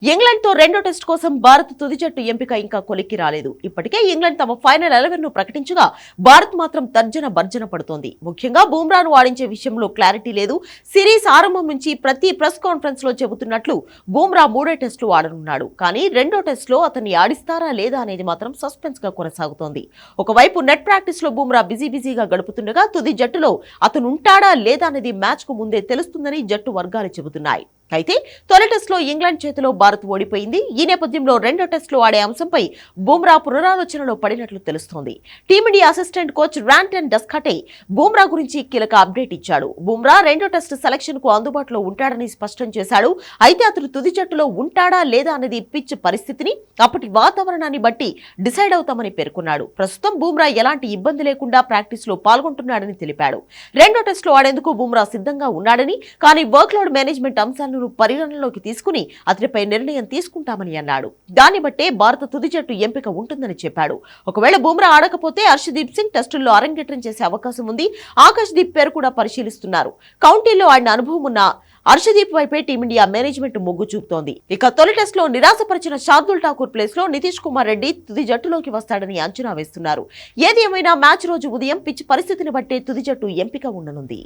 England తో రెండో test కోసం భారత్ తుది జట్టు ఎంపిక ఇంకా కొలిక్కి రాలేదు. ఇప్పటికే ఇంగ్లాండ్ తమ ఫైనల్ 11 ను ప్రకటించగా భారత్ మాత్రం తర్జన భర్జన పడుతోంది. ముఖ్యంగా బూమ్రాను ఆడించే విషయంలో క్లారిటీ లేదు. సిరీస్ ఆరంభం నుంచి ప్రతి ప్రెస్ కాన్ఫరెన్స్ లో చెబుతున్నట్లు బూమ్రా మూడో టెస్టులు ఆడనున్నాడు. కానీ రెండో టెస్ట్ లో అతన్ని ఆడిస్తారా లేదా అనేది మాత్రం సస్పెన్స్ గా కొనసాగుతోంది. ఒకవైపు నెట్ ప్రాక్టీస్ లో బూమ్రా బిజీగా గడుపుతుండగా తుది జట్టులో అతను ఉంటాడా లేదా అనేది మ్యాచ్ కు ముందే తెలుస్తుందని జట్టు వర్గాలు చెబుతున్నాయి. అయితే తొలి టెస్ట్ లో ఇంగ్లాండ్ చేతిలో భారత్ ఓడిపోయింది. ఈ నేపథ్యంలో రెండో టెస్ట్ లో ఆడే అంశంపై బూమ్రా పునరాలోచనలో పడినట్లు తెలుస్తోంది. టీమిండియా అసిస్టెంట్ కోచ్ ర్యాంటన్ డస్కాటే బూమ్రా గురించి కీలక అప్డేట్ ఇచ్చాడు. బూమ్రా రెండో టెస్ట్ సెలక్షన్ కు అందుబాటులో ఉంటాడని స్పష్టం చేశాడు. అయితే అతను తుది జట్టులో ఉంటాడా లేదా అనేది పిచ్ పరిస్థితిని, అప్పటి వాతావరణాన్ని బట్టి డిసైడ్ అవుతామని పేర్కొన్నాడు. ప్రస్తుతం బూమ్రా ఎలాంటి ఇబ్బంది లేకుండా ప్రాక్టీస్ లో పాల్గొంటున్నాడని తెలిపాడు. రెండో టెస్ట్ లో ఆడేందుకు బూమ్రా సిద్ధంగా ఉన్నాడని, కానీ వర్క్ లోడ్ మేనేజ్మెంట్ అంశాలను పరిగణనలోకి తీసుకుని అతడిపై నిర్ణయం తీసుకుంటామని అన్నాడు. దాన్ని బట్టే భారత తుది జట్టు ఎంపిక ఉంటుందని చెప్పాడు. ఒకవేళ బూమ్రా ఆడకపోతే హర్షదీప్ సింగ్ టెస్టుల్లో అరంగేట్రం చేసే అవకాశం ఉంది. ఆకాశ్ దీప్ పేరు కూడా పరిశీలిస్తున్నారు. కౌంటీలో ఆడిన అనుభవం ఉన్న హర్షదీప్ వైపే టీమిండియా మేనేజ్మెంట్ మొగ్గు చూపుతోంది. ఇక తొలి టెస్ట్ లో నిరాశపరిచిన శార్దుల్ ఠాకూర్ ప్లేస్ లో నితీష్ కుమార్ రెడ్డి తుది జట్టులోకి వస్తాడని అంచనా వేస్తున్నారు. ఏది ఏమైనా మ్యాచ్ రోజు ఉదయం పిచ్ పరిస్థితిని బట్టే తుది జట్టు ఎంపిక ఉండనుంది.